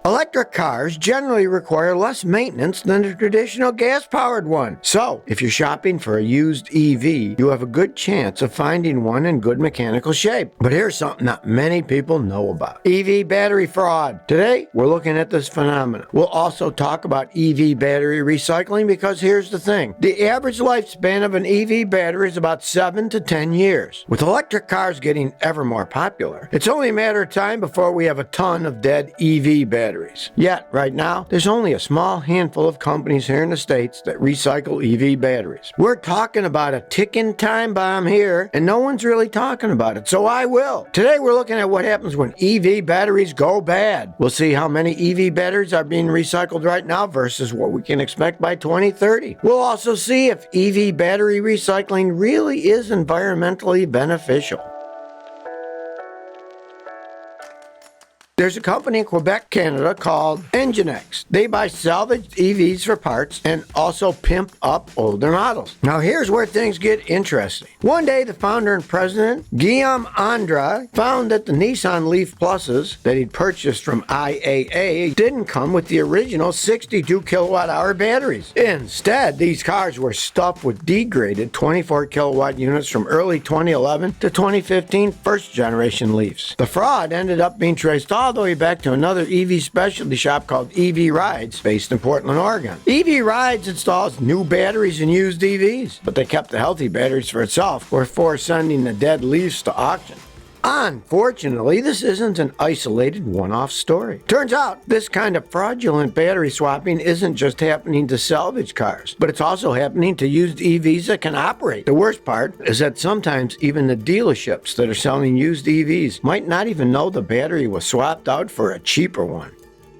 Electric cars generally require less maintenance than a traditional gas-powered one. So, if you're shopping for a used EV, you have a good chance of finding one in good mechanical shape. But here's something not many people know about: EV battery fraud. Today, we're looking at this phenomenon. We'll also talk about EV battery recycling, because here's the thing. The average lifespan of an EV battery is about 7 to 10 years. With electric cars getting ever more popular, it's only a matter of time before we have a ton of dead EV batteries. Yet, right now, there's only a small handful of companies here in the States that recycle EV batteries. We're talking about a ticking time bomb here, and no one's really talking about it, so I will. Today, we're looking at what happens when EV batteries go bad. We'll see how many EV batteries are being recycled right now versus what we can expect by 2030. We'll also see if EV battery recycling really is environmentally beneficial. There's a company in Quebec, Canada called Enginex. They buy salvaged EVs for parts and also pimp up older models. Now here's where things get interesting. One day the founder and president, Guillaume Andra, found that the Nissan Leaf Pluses that he'd purchased from IAA didn't come with the original 62 kilowatt hour batteries. Instead, these cars were stuffed with degraded 24 kilowatt units from early 2011 to 2015 first generation Leafs. The fraud ended up being traced all the way back to another EV specialty shop called EV Rides, based in Portland, Oregon. EV Rides installs new batteries in used EVs, but they kept the healthy batteries for itself before sending the dead Leafs to auction. Unfortunately, this isn't an isolated one-off story. Turns out, this kind of fraudulent battery swapping isn't just happening to salvage cars, but it's also happening to used EVs that can operate. The worst part is that sometimes even the dealerships that are selling used EVs might not even know the battery was swapped out for a cheaper one.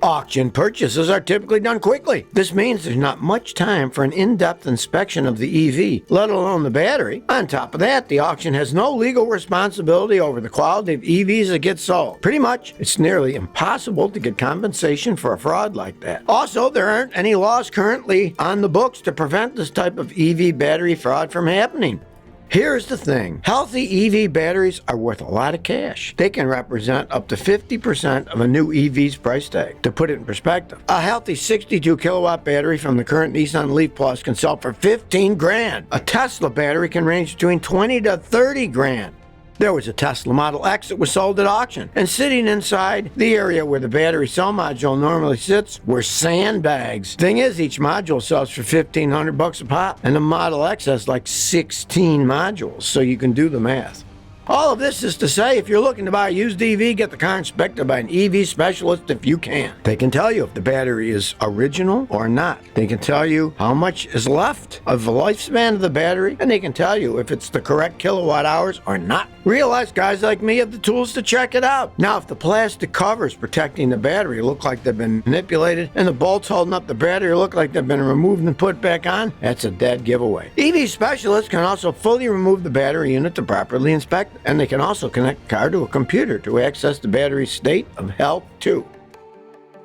Auction purchases are typically done quickly. This means there's not much time for an in-depth inspection of the EV, let alone the battery. On top of that, the auction has no legal responsibility over the quality of EVs that get sold. Pretty much, it's nearly impossible to get compensation for a fraud like that. Also, there aren't any laws currently on the books to prevent this type of EV battery fraud from happening. Here's the thing. Healthy EV batteries are worth a lot of cash. They can represent up to 50% of a new EV's price tag. To put it in perspective, a healthy 62 kilowatt battery from the current Nissan Leaf Plus can sell for 15 grand. A Tesla battery can range between 20 to 30 grand. There was a Tesla Model X that was sold at auction, and sitting inside the area where the battery cell module normally sits were sandbags. Thing is, each module sells for $1,500 a pop, and the Model X has like 16 modules, so you can do the math. All of this is to say, if you're looking to buy a used EV, get the car inspected by an EV specialist if you can. They can tell you if the battery is original or not. They can tell you how much is left of the lifespan of the battery, and they can tell you if it's the correct kilowatt hours or not. Realize guys like me have the tools to check it out. Now, if the plastic covers protecting the battery look like they've been manipulated, and the bolts holding up the battery look like they've been removed and put back on, that's a dead giveaway. EV specialists can also fully remove the battery unit to properly inspect, and they can also connect the car to a computer to access the battery's state of health too.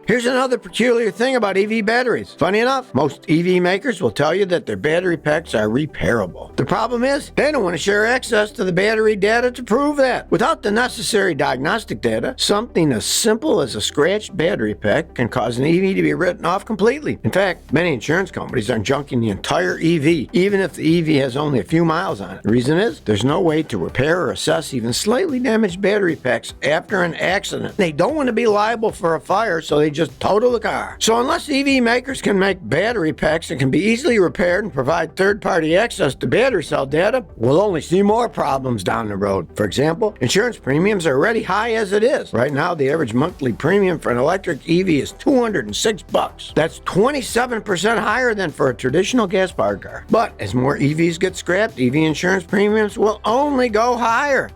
Here's another peculiar thing about EV batteries. Funny enough, most EV makers will tell you that their battery packs are repairable. The problem is, they don't want to share access to the battery data to prove that. Without the necessary diagnostic data, something as simple as a scratched battery pack can cause an EV to be written off completely. In fact, many insurance companies are junking the entire EV, even if the EV has only a few miles on it. The reason is, there's no way to repair or assess even slightly damaged battery packs after an accident. They don't want to be liable for a fire, so they just total the car. So unless EV makers can make battery packs that can be easily repaired and provide third-party access to battery cell data, we'll only see more problems down the road. For example, insurance premiums are already high as it is. Right now, the average monthly premium for an electric EV is $206. That's 27% higher than for a traditional gas-powered car. But as more EVs get scrapped, EV insurance premiums will only go higher.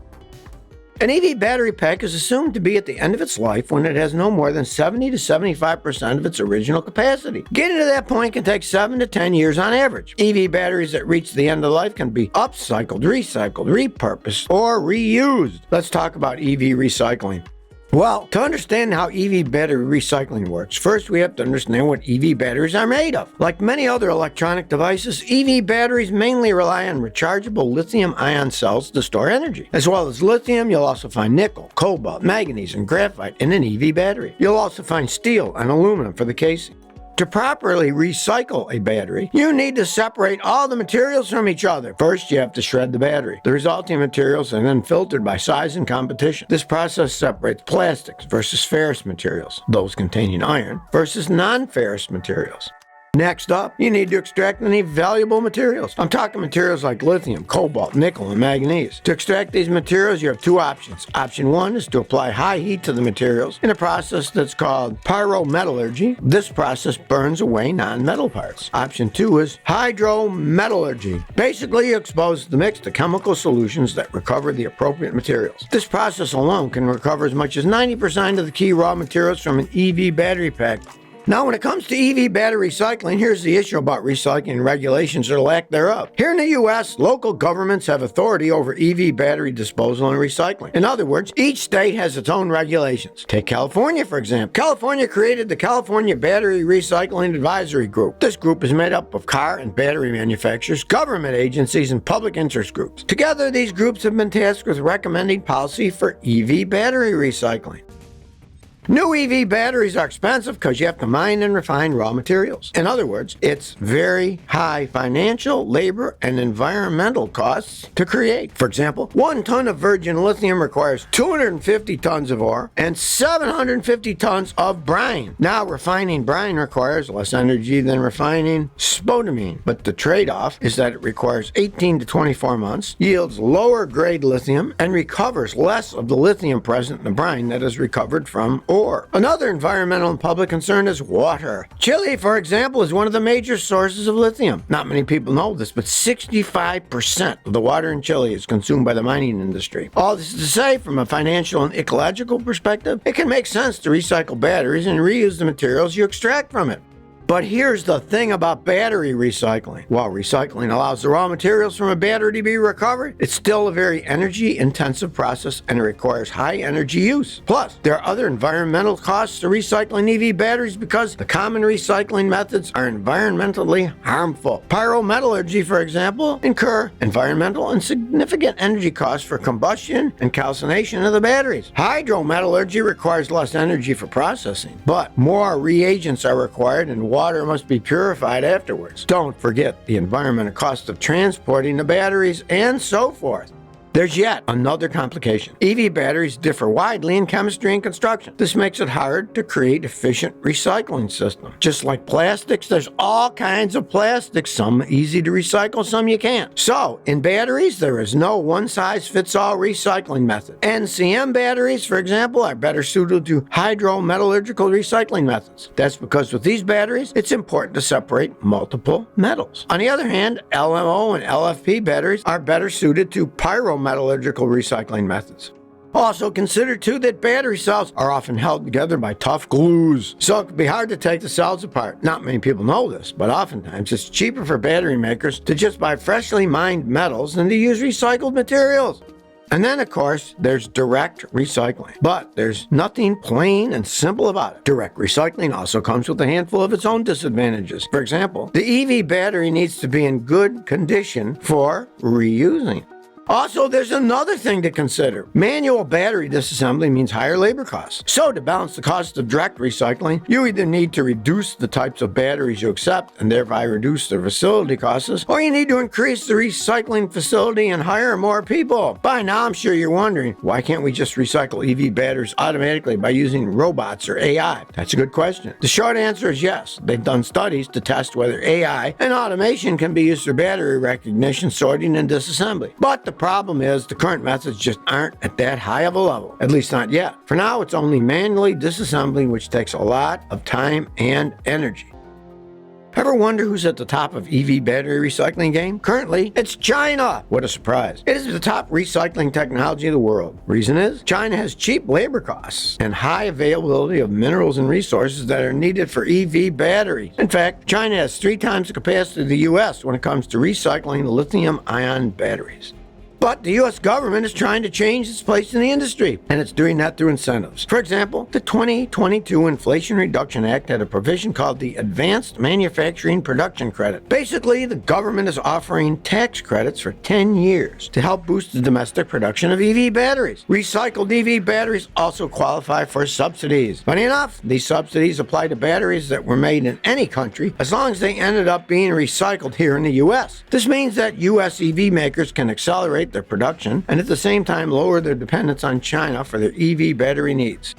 An EV battery pack is assumed to be at the end of its life when it has no more than 70 to 75% of its original capacity. Getting to that point can take 7 to 10 years on average. EV batteries that reach the end of life can be upcycled, recycled, repurposed, or reused. Let's talk about EV recycling. Well, to understand how EV battery recycling works, first we have to understand what EV batteries are made of. Like many other electronic devices, EV batteries mainly rely on rechargeable lithium-ion cells to store energy. As well as lithium, you'll also find nickel, cobalt, manganese, and graphite in an EV battery. You'll also find steel and aluminum for the casing. To properly recycle a battery, you need to separate all the materials from each other. First, you have to shred the battery. The resulting materials are then filtered by size and competition. This process separates plastics versus ferrous materials, those containing iron, versus non-ferrous materials. Next up, you need to extract any valuable materials. I'm talking materials like lithium, cobalt, nickel, and manganese. To extract these materials, you have two options. Option one is to apply high heat to the materials in a process that's called pyrometallurgy. This process burns away non-metal parts. Option two is hydrometallurgy. Basically, you expose the mix to chemical solutions that recover the appropriate materials. This process alone can recover as much as 90% of the key raw materials from an EV battery pack. Now, when it comes to EV battery recycling, here's the issue about recycling regulations or lack thereof. Here in the U.S., local governments have authority over EV battery disposal and recycling. In other words, each state has its own regulations. Take California, for example. California created the California Battery Recycling Advisory Group. This group is made up of car and battery manufacturers, government agencies, and public interest groups. Together, these groups have been tasked with recommending policy for EV battery recycling. New EV batteries are expensive because you have to mine and refine raw materials. In other words, it's very high financial, labor, and environmental costs to create. For example, 1 ton of virgin lithium requires 250 tons of ore and 750 tons of brine. Now, refining brine requires less energy than refining spodumene, but the trade-off is that it requires 18 to 24 months, yields lower grade lithium, and recovers less of the lithium present in the brine that is recovered from ore. Another environmental and public concern is water. Chile, for example, is one of the major sources of lithium. Not many people know this, but 65% of the water in Chile is consumed by the mining industry. All this is to say, from a financial and ecological perspective, it can make sense to recycle batteries and reuse the materials you extract from it. But here's the thing about battery recycling. While recycling allows the raw materials from a battery to be recovered, it's still a very energy-intensive process and it requires high energy use. Plus, there are other environmental costs to recycling EV batteries because the common recycling methods are environmentally harmful. Pyrometallurgy, for example, incur environmental and significant energy costs for combustion and calcination of the batteries. Hydrometallurgy requires less energy for processing, but more reagents are required and water must be purified afterwards. Don't forget the environmental cost of transporting the batteries and so forth. There's yet another complication. EV batteries differ widely in chemistry and construction. This makes it hard to create efficient recycling systems. Just like plastics, there's all kinds of plastics, some easy to recycle, some you can't. So, in batteries, there is no one-size-fits-all recycling method. NCM batteries, for example, are better suited to hydrometallurgical recycling methods. That's because with these batteries, it's important to separate multiple metals. On the other hand, LMO and LFP batteries are better suited to pyrometallurgical recycling methods. Also consider too that battery cells are often held together by tough glues, so it can be hard to take the cells apart. Not many people know this, but oftentimes it's cheaper for battery makers to just buy freshly mined metals than to use recycled materials. And then, of course, there's direct recycling. But there's nothing plain and simple about it. Direct recycling also comes with a handful of its own disadvantages. For example, the EV battery needs to be in good condition for reusing. Also, there's another thing to consider. Manual battery disassembly means higher labor costs. So to balance the cost of direct recycling, you either need to reduce the types of batteries you accept and thereby reduce their facility costs, or you need to increase the recycling facility and hire more people. By now, I'm sure you're wondering, why can't we just recycle EV batteries automatically by using robots or AI? That's a good question. The short answer is yes. They've done studies to test whether AI and automation can be used for battery recognition, sorting, and disassembly. But the problem is the current methods just aren't at that high of a level, at least not yet. For now, it's only manually disassembling, which takes a lot of time and energy. Ever wonder who's at the top of EV battery recycling game? Currently, it's China. What a surprise. It is the top recycling technology of the world. Reason is, China has cheap labor costs and high availability of minerals and resources that are needed for EV batteries. In fact, China has 3 times the capacity of the US when it comes to recycling lithium-ion batteries. But the U.S. government is trying to change its place in the industry, and it's doing that through incentives. For example, the 2022 Inflation Reduction Act had a provision called the Advanced Manufacturing Production Credit. Basically, the government is offering tax credits for 10 years to help boost the domestic production of EV batteries. Recycled EV batteries also qualify for subsidies. Funny enough, these subsidies apply to batteries that were made in any country as long as they ended up being recycled here in the U.S. This means that U.S. EV makers can accelerate their production and at the same time lower their dependence on China for their EV battery needs.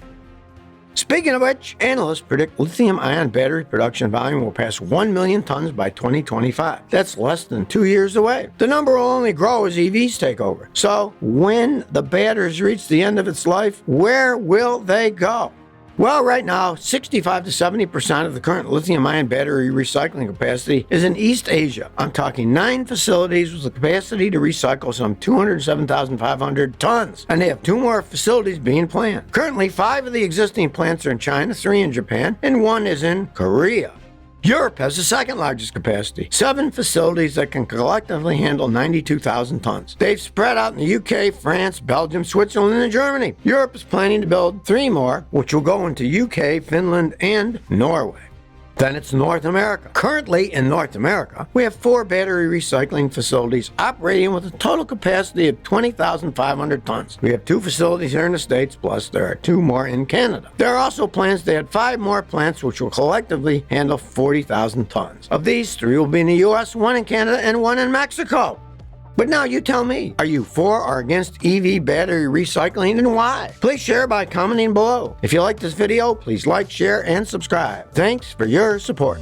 Speaking of which, analysts predict lithium-ion battery production volume will pass 1 million tons by 2025. That's less than 2 years away. The number will only grow as EVs take over. So, when the batteries reach the end of its life, where will they go? Well, right now, 65 to 70% of the current lithium-ion battery recycling capacity is in East Asia. I'm talking 9 facilities with the capacity to recycle some 207,500 tons, and they have 2 more facilities being planned. Currently, 5 of the existing plants are in China, 3 in Japan, and 1 is in Korea. Europe has the second largest capacity, 7 facilities that can collectively handle 92,000 tons. They've spread out in the UK, France, Belgium, Switzerland, and Germany. Europe is planning to build 3 more, which will go into UK, Finland, and Norway. Then it's North America. Currently in North America, we have 4 battery recycling facilities operating with a total capacity of 20,500 tons. We have 2 facilities here in the States, plus there are 2 more in Canada. There are also plans to add 5 more plants which will collectively handle 40,000 tons. Of these, 3 will be in the U.S., 1 in Canada, and 1 in Mexico. But now you tell me, are you for or against EV battery recycling and why? Please share by commenting below. If you like this video, please like, share, and subscribe. Thanks for your support.